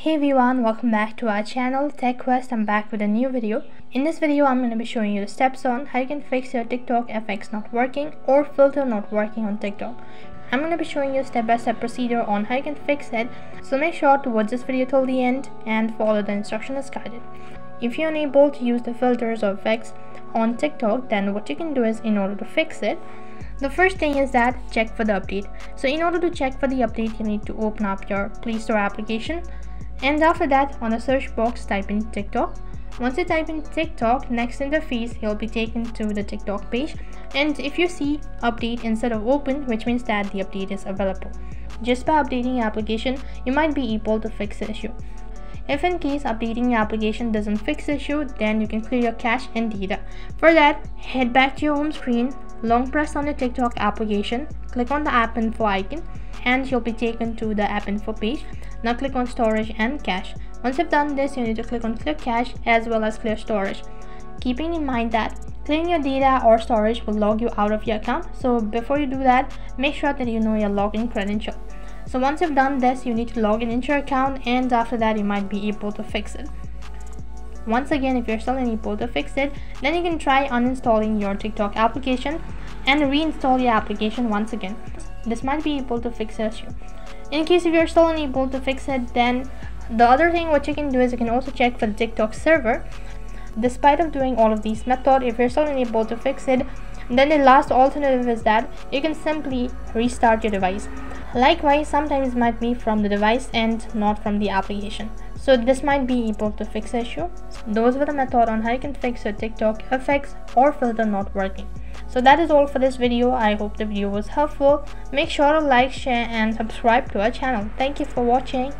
Hey everyone, welcome back to our channel Tech Quest. I'm back with a new video. In this video, I'm going to be showing you the steps on how you can fix your TikTok FX not working or filter not working on TikTok. I'm going to be showing you a step-by-step procedure on how you can fix it, so make sure to watch this video till the end and follow the instructions as guided. If you're unable to use the filters or effects on TikTok, then what you can do is, in order to fix it, the first thing is that check for the update. So in order to check for the update, you need to open up your Play Store application. And after that, on the search box, type in TikTok. Once you type in TikTok, next interface, you'll be taken to the TikTok page. And if you see update instead of open, which means that the update is available. Just by updating your application, you might be able to fix the issue. If in case updating your application doesn't fix the issue, then you can clear your cache and data. For that, head back to your home screen, long press on your TikTok application, click on the app info icon, and you'll be taken to the app info page. Now click on storage and cache. Once you've done this, you need to click on clear cache as well as clear storage. Keeping in mind that clearing your data or storage will log you out of your account. So before you do that, make sure that you know your login credential. So once you've done this, you need to log in into your account, and after that you might be able to fix it. Once again, if you're still unable to fix it, then you can try uninstalling your TikTok application and reinstall your application once again. This might be able to fix the issue. In case if you're still unable to fix it, then the other thing what you can do is you can also check for the TikTok server. Despite of doing all of these methods, if you're still unable to fix it, then the last alternative is that you can simply restart your device. Likewise, sometimes it might be from the device and not from the application. So this might be able to fix the issue. Those were the methods on how you can fix your TikTok FX or filter not working. So that is all for this video. I hope the video was helpful. Make sure to like, share and subscribe to our channel. Thank you for watching.